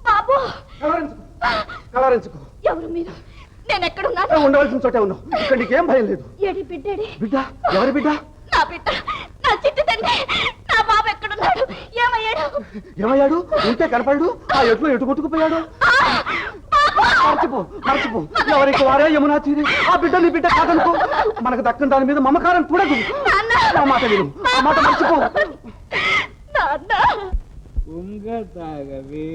బాబు కలరించుకో. ఎవరు మీరు? నేను ఎక్కడున్నాను? ఉండవలసిన చోటే ఉన్నావు. ఇక్కడ నీకేం భయం లేదు. ఏడి బిడ్డేడి? బిడ్డ? ఎవరి బిడ్డ? నా బిడ్డ, నా చిట్టి తండ్రి. నా బాబు ఎక్కడున్నాడు? ఏమయ్యాడు? ఏమయ్యాడు? ఉంటే కనపడు. ఆ ఎట్లు ఎటు కొట్టుకుపోయాడు? మర్చిపో. ఎవరికి వారే యమునా తీరి. ఆ బిడ్డ నీ బిడ్డ కాదనుకో. మనకు దక్కని దాని మీద మమకారం చూడదు. ఆ మాట విను. ఆ మాట మర్చిపో. తాగవే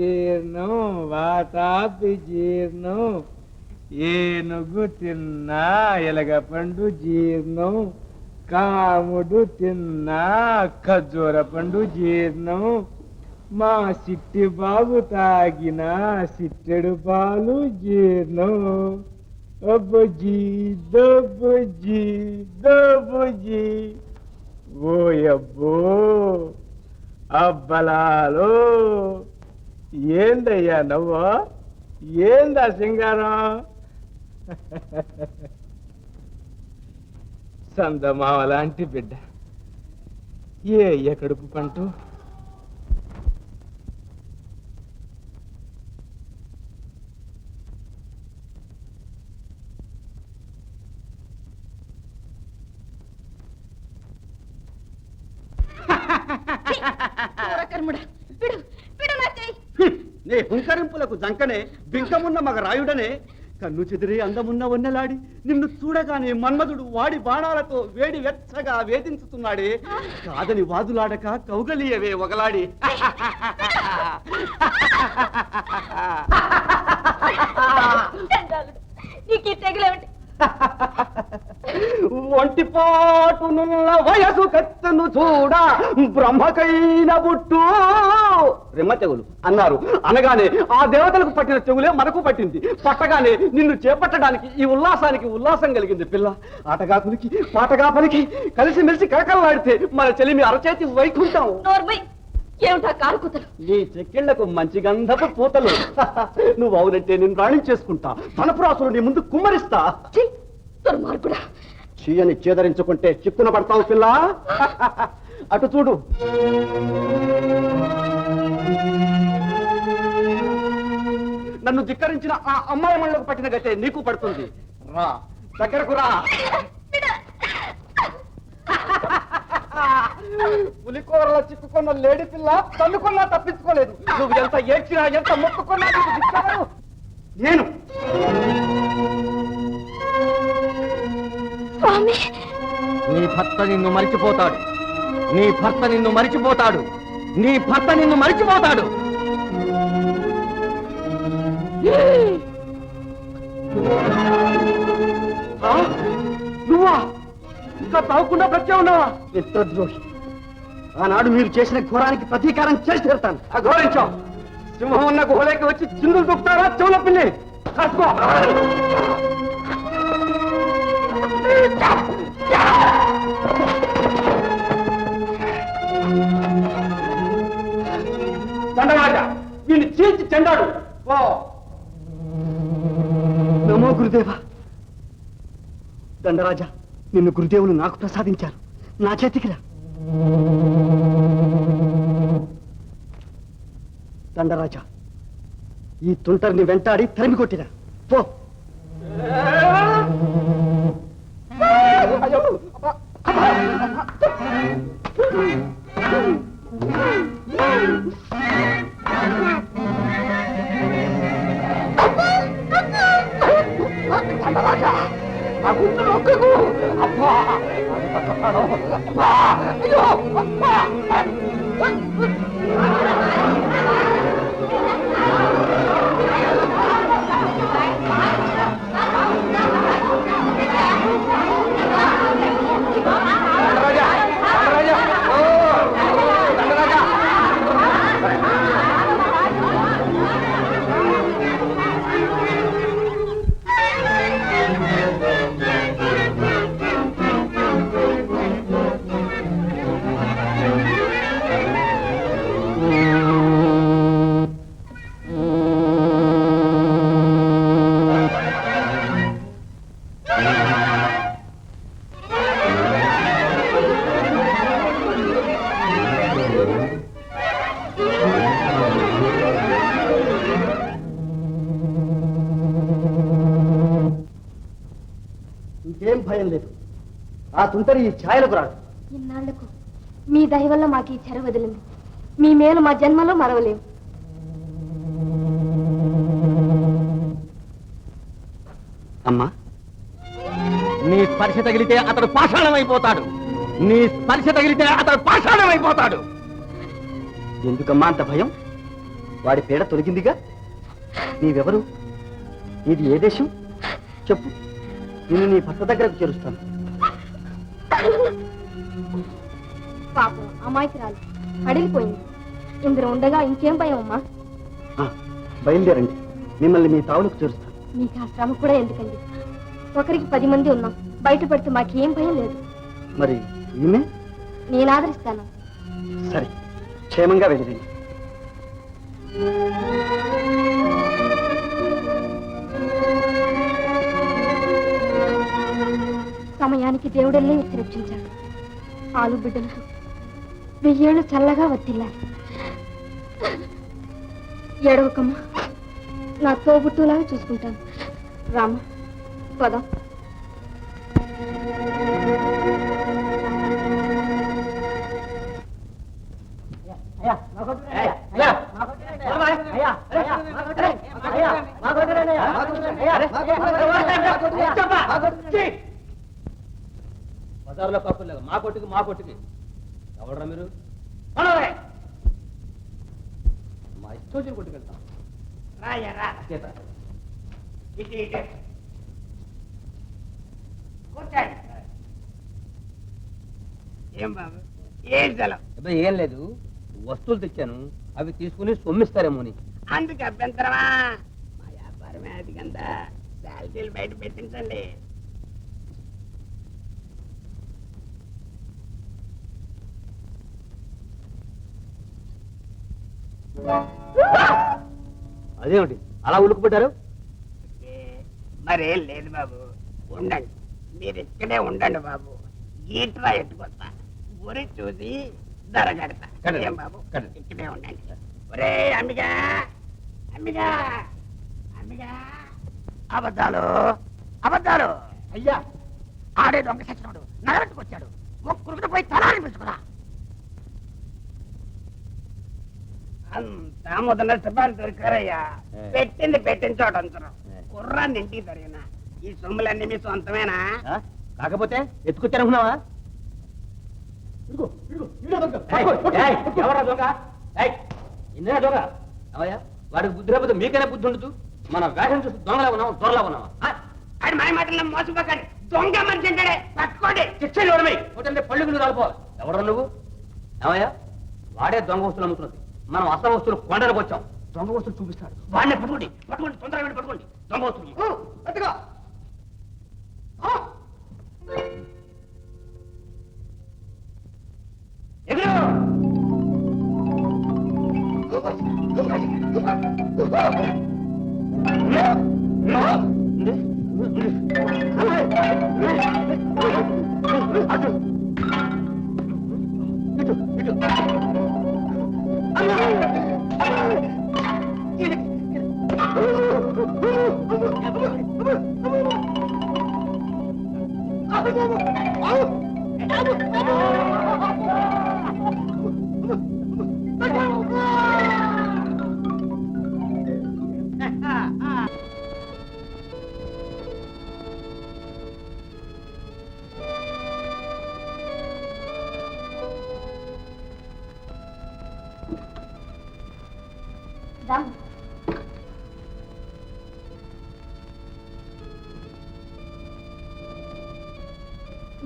జీర్ణం వాతాపి జీర్ణం ఏనుగు తిన్నా ఎలగ పండు జీర్ణం కాముడు తిన్నా ఖర్జూర పండు జీర్ణం మా సిట్టి బాబు తాగిన సిట్టెడు పాలు జీర్ణం అబ్బజీ దబ్బజీ ఓయబ్బో అబ్బలాలో ఏందయ్యా నవ్వ ఏందా సింగారం సందమావ లాంటి బిడ్డ ఏ కడుపు పంటూ నీ హుంకరింపులకు జంకనే బింకమున్న మగ రాయుడనే కన్ను చెదిరి అందమున్న వన్నెలాడి నిన్ను చూడగానే మన్మధుడు వాడి బాణాలతో వేడి వెచ్చగా వేధించుతున్నాడే కాదని వాదులాడక కౌగలియవే ఒకలాడి నీకు తెగులేమిటి? ఒంటిపాటునున్న వయసు కత్తను చూడ బ్రహ్మకైన బుట్టు రెమ్మ తెగులు అన్నారు. అనగానే ఆ దేవతలకు పట్టిన తెగులే మనకు పట్టింది. పట్టగానే నిన్ను చేపట్టడానికి ఈ ఉల్లాసానికి ఉల్లాసం కలిగింది. పిల్ల ఆటగా కునికి పాటగా పనికి కలిసిమెలిసి కరకలలాడితే మన చెలిమి అరచేతి వైకుంఠం. ఏమిటా కారుకుతలు? నీ చెక్కిళ్లకు మంచి గంధపు పూతలు. నువ్వు అవునంటే నేను రాణించేసుకుంటా. ధనపురాసులు నీ ముందు కుమ్మరిస్తా. దుర్మార్గుడా, చీయని చేదరించుకుంటే చిక్కున పడతావు పిల్ల. అటు చూడు. నన్ను ధిక్కరించిన ఆ అమ్మాయి మళ్ళకు పట్టిన గతే నీకు పడుతుంది. రా దగ్గరకు రా. పులికూరలో చిక్కుకున్న లేడీ పిల్ల తన్నుకున్నా తప్పించుకోలేదు. నువ్వు ఎంత ఏడ్చినా ఎంత మొక్కుకున్నా నీకు దిక్కారు నేను. నీ భర్త నిన్ను మరిచిపోతాడు. నీ భర్త నిన్ను మరిచిపోతాడు. నీ భర్త నిన్ను మరిచిపోతాడు. నువ్వా ఇంకా తాగకుండా బ్రతికే ఉన్నావా? మిత్రద్రోహి, ఆనాడు మీరు చేసిన ఘోరానికి ప్రతీకారం చేసి తీరుతాను. అఘోరించావు. సింహం ఉన్న గుహలోకి వచ్చి చిందులు దుక్కుతారా? చెవుల పిల్లి కాసుకో. దండరాజా, వీడిని చీల్చి చెండాడు. ఓ నమో గురుదేవా. దండరాజా, నిన్ను గురుదేవులు నాకు ప్రసాదించారు. నా చేతికి రా. దండరాజా, ఈ తుంటరిని వెంటాడి తరిమి కొట్టిరా. పో. దండరాజా, నా గుండె నొక్కకు. అబ్బా అయ్యో అబ్బా. భయం లేదు. ఆ తుంటరి ఈ ఛాయలకు రాడు. ఇన్నాళ్లకు మీ దయ వల్ల మాకు ఈ చెర వదిలింది. మీ మేలు మా జన్మలో మరవలేము. అమ్మా, నీ స్పర్శ తగిలితే అతడు పాషాణమైపోతాడు. నీ స్పర్శ తగిలితే అతడు పాషాణమైపోతాడు. ఎందుకమ్మా అంత భయం? వాడి పీడ తొలగిందిగా. నీవెవరు? ఇది ఏ దేశం చెప్పు, నేను నీ భర్త దగ్గరకు చేరుస్తాను. పాపం అమాయకురాలు అడిగిపోయింది. ఇందులో ఉండగా ఇంకేం భయం అమ్మా? బయలుదేరండి, మిమ్మల్ని మీ తావులకు చేరుస్తాను. మీకు ఆ శ్రమ కూడా ఎందుకండి? ఒకరికి 10 మంది ఉన్నాం. బయట పడితే మాకేం భయం లేదు. మరి ఈమె? నేను ఆదరిస్తాను. సరే, క్షేమంగా వెళ్ళిరండి. సమయానికి దేవుడల్లే ఎత్తి రక్షించాడు. ఆలు బిడ్డలకు 1000 ఏళ్ళు చల్లగా వర్తిల్లాలి. ఎడవకమ్మా, నా తోబుట్టులాగా చూసుకుంటాను. రామ, పదం. బజార్లో కాకుండా మా కొట్టుకి ఎవడరా మీరు? మా ఇష్టం వచ్చిన కొట్టుకెళ్తాం. ఏం బాబు, ఏం సెలవు? ఏం లేదు, వస్తువులు తెచ్చాను, అవి తీసుకుని సొమ్మిస్తారేమోని. అందుకు అభ్యంతరమా? మా వ్యాపారమే అది కదా, శాలరీలు బయట పెట్టించండి. అదేమిటి అలా ఉలుకుపడ్డారు? మరేం లేదు బాబు, ఉండండి, మీరు ఇక్కడే ఉండండి బాబు. గీట్రా ఎట్టుకొస్తా, గురి చూసి ధర కడతా. ఏం బాబు, ఇక్కడే ఉండండి. ఒరే అమ్మిగా, అమ్మిగా, అమ్మిగా, అబద్ధాలు అబద్ధాలు. అయ్యా, ఆడే దొంగ సచ్చినోడు నగబెట్టుకొచ్చాడు. ఒక్కరికి పోయి తలాన్ని పిలుచుకురా. అంతా మొదల శుభాలు దొరికారయ్యా. పెట్టింది పెట్టిన చోట ఉంచరు. కుర్రాన్ని ఇంటికి దొరికిన ఈ సొమ్ములన్నీ మీ సొంతమేనా? కాకపోతే ఎత్తుకొచ్చారనుకున్నావా? ఎవరా దొంగ? ఇన్నే దొంగ అవయ్యా, వాడికి బుద్ధి రాకపోతే మీకైనా బుద్ధి ఉండదు. మన వేషం చూసి దొంగలా ఉన్నావా, దొరలా ఉన్నావా? ఆయన మాయ మాటల్లో మోసపోకండి. దొంగ మనిషి అంటాడే, పట్టుకోండి. శిక్షలు ఎవరమై ఒకటంటే పళ్ళు కింద రాలిపోవాలి. ఎవరు నువ్వు? ఏమయ్యా, వాడే దొంగ వస్తువులు అమ్ముతున్నది. మనం అసలు వస్తువులు కొండలకు వచ్చాం. దొంగ వస్తువులు చూపిస్తాడు. వాడిని పట్టుకోండి, పట్టుకోండి, తొందరగా వెళ్ళి పట్టుకోండి దొంగ వస్తువులు.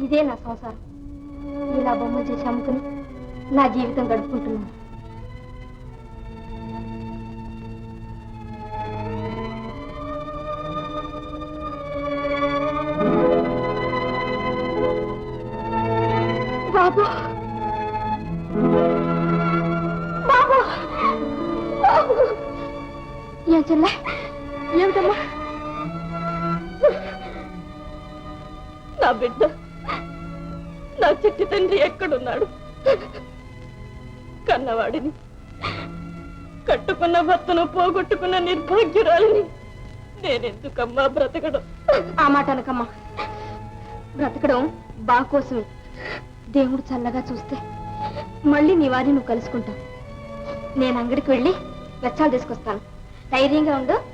ఇదే నా సంసారం. ఇలా బొమ్మ చేసి అమ్ముకుని నా జీవితం గడుపుకుంటున్నాను. బాబు, బాబు, బాబు. ఏం చెల్ల, ఏమిటమ్మా? నా బిడ్డ, నా చెట్టి తండ్రి ఎక్కడున్నాడు? కన్నవాడిని, కట్టుకున్న భర్తను పోగొట్టుకున్న నిర్భాగ్యురాలిని నేనెందుకమ్మా బ్రతకడం? ఆ మాట అనకమ్మా. బ్రతకడం బా కోసమే. దేవుడు చల్లగా చూస్తే మళ్ళీ నీ వారిని నువ్వు కలుసుకుంటావు. నేను అంగడికి వెళ్ళి వెచ్చాలు తీసుకొస్తాను. ధైర్యంగా ఉండు.